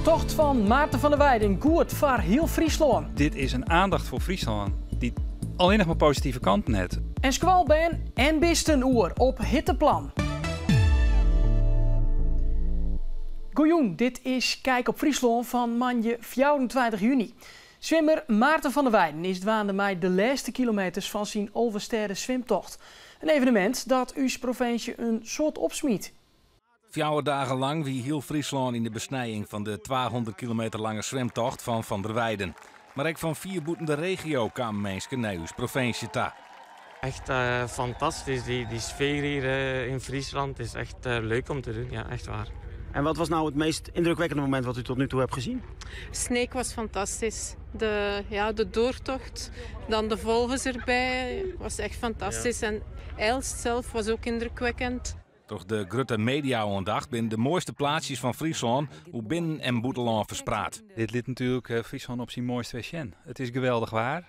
tocht van Maarten van der Weijden, goed voor heel Friesland. Dit is een aandacht voor Friesland die alleen nog maar positieve kanten heeft. En squalben en bistenuur op hitteplan. Goejoen, dit is Kijk op Friesland van manje 24 juni. Zwemmer Maarten van der Weijden is dwaande mij de laatste kilometers van zijn Olverstede zwemtocht. Een evenement dat uw provincie een soort opsmiet. 4 dagen lang wie heel Friesland in de besnijing van de 200 kilometer lange zwemtocht van Van der Weijden. Maar ook van 4 boeten de regio kwamen mensen naar uw provincie toe. Echt fantastisch, die sfeer hier in Friesland is echt leuk om te doen, ja, echt waar. En wat was nou het meest indrukwekkende moment wat u tot nu toe hebt gezien? Sneek was fantastisch. De doortocht, dan de volgers erbij, was echt fantastisch. Ja. En Elst zelf was ook indrukwekkend. Toch de grote media-aandacht binnen de mooiste plaatsjes van Friesland, hoe binnen- en buitenland verspraat. Dit liet natuurlijk Friesland op zijn mooiste weekend. Het is geweldig waar.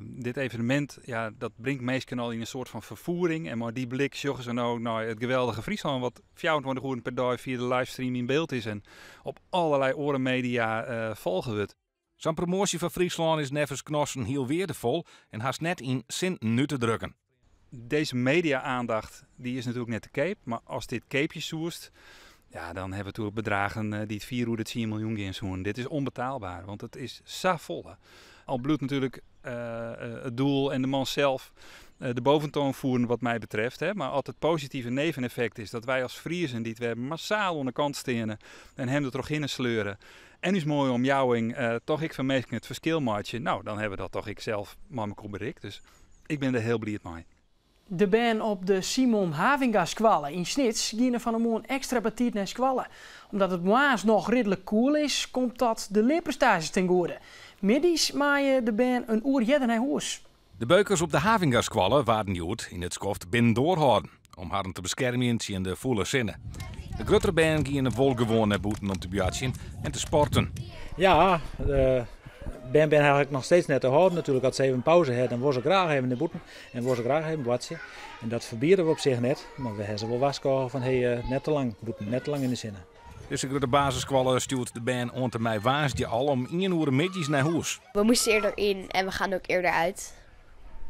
Dit evenement, ja, dat brengt mensen al in een soort van vervoering. En maar die blik zorgen ze nou naar het geweldige Friesland, wat 24 uur per dag via de livestream in beeld is. En op allerlei orenmedia volgen we het. Zo'n promotie van Friesland is nevens knossen heel waardevol en haast net in zin nu te drukken. Deze media-aandacht die is natuurlijk net de cape, maar als dit capeje soest, ja, dan hebben we natuurlijk bedragen die het 410 miljoen gaan zoen. Dit is onbetaalbaar, want het is zo volle. Al bloedt natuurlijk het doel en de man zelf de boventoon voeren wat mij betreft. Hè. Maar altijd positieve neveneffect is dat wij als Friesen die het massaal onder kant stenen en hem er toch in sleuren. En is mooi om jouwing toch ik van meestal het verschil maatje. Nou, dan hebben we dat toch ik zelf maar mijn kop bereikt. Dus ik ben er heel blij mee. De band op de Simon Havinga squallen in Snits gaan van een moon extra betiet naar squallen. Omdat het moa's nog redelijk koel is, komt dat de leerprestaties ten goede. Middies maaien de band een uur eerder naar huis. De beukers op de Havingaskwallen waren jood in het skoft binnen doorhouden, om haar te beschermen in de volle zinnen. De grotere band gingen vol gewoon naar boeten om te buiten en te sporten. Ja, ben eigenlijk nog steeds net te houden. Natuurlijk, als ze even een pauze hebben, dan wil ze graag even de boeten en wil ze graag even watsen. En dat verbieden we op zich net, maar we hebben ze wel waskoren van net te lang boeten, net te lang in de zinnen. Dus de basiskwallen stuurt de band on te mij waasje al om 1 uur middags naar huis. We moesten eerder in en we gaan ook eerder uit.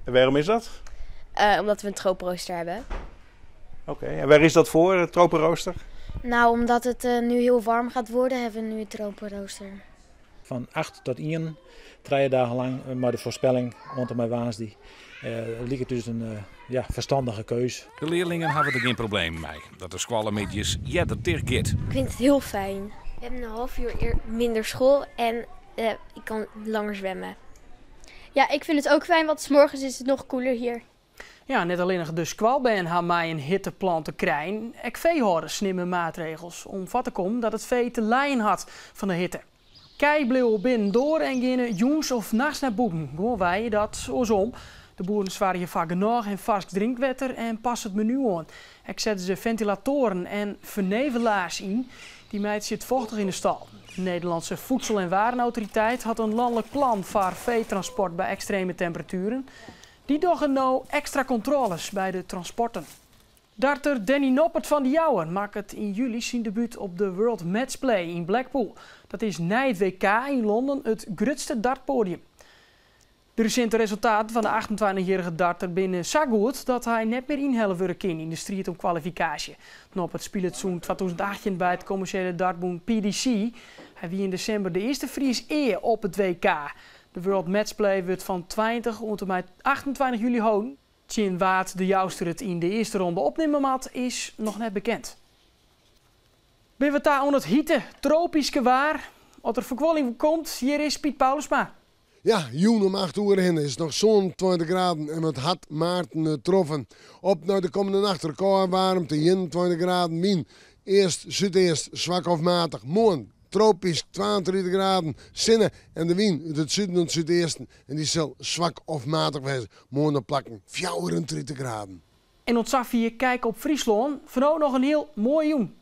En waarom is dat? Omdat we een tropenrooster hebben. Oké, en waar is dat voor, het tropenrooster? Nou, omdat het nu heel warm gaat worden, hebben we nu een tropenrooster. Van 8 tot 1, 3 dagen lang, maar de voorspelling rondom mijn waasdi liep dus een verstandige keus. De leerlingen hebben er geen probleem mee, dat de squallenmidjes jeder terugkeert. Ik vind het heel fijn. We hebben een half uur minder school en ik kan langer zwemmen. Ja, ik vind het ook fijn, want 's morgens is het nog koeler hier. Ja, net alleen nog de squalband had mij een hitteplan te krijgen. Ik veehouders nemen maatregels om wat te komen dat het vee te lijden had van de hitte. Kei bleef binnen door en gingen jongens of nachts naar boeken. Gewoon wij dat zoom. De boeren zwaren hier vaak genoeg en vast drinkwater en pas het menu aan. Ik zetten ze ventilatoren en vernevelaars in. Die meid zit vochtig in de stal. De Nederlandse Voedsel- en Warenautoriteit had een landelijk plan voor veetransport bij extreme temperaturen. Die doen nou extra controles bij de transporten. Darter Danny Noppert van de Jouwen maakt het in juli zijn debuut op de World Matchplay in Blackpool. Dat is na het WK in Londen het grootste dartpodium. De recente resultaten van de 28-jarige darter binnen zo goed dat hij net meer inhellen kan in de strijd om kwalificatie. Noppert speelt zo'n 2018 bij het commerciële dartboom PDC. Hij wie in december de eerste Fries eer op het WK. De World Matchplay wordt van 20 tot en met 28 juli houden. Tjin Waard de jouster het in de eerste ronde opnemen had, is nog net bekend. Ben we daar onder het hitte, tropische waar? Als er verkwolling komt, hier is Piet Paulusma. Ja, joen om 8 uur in is nog zo'n 20 graden en met had Maarten troffen. Op naar de komende nacht record warmte 21 graden min. Eerst zuideerst zwak of matig, morgen tropisch 32 graden zinnen en de wind uit het zuiden en het zuidoosten en die zal zwak of matig wezen. Morgen plakken 34 graden. En ontzag je Kijk op Friesland, van ook nog een heel mooi joen.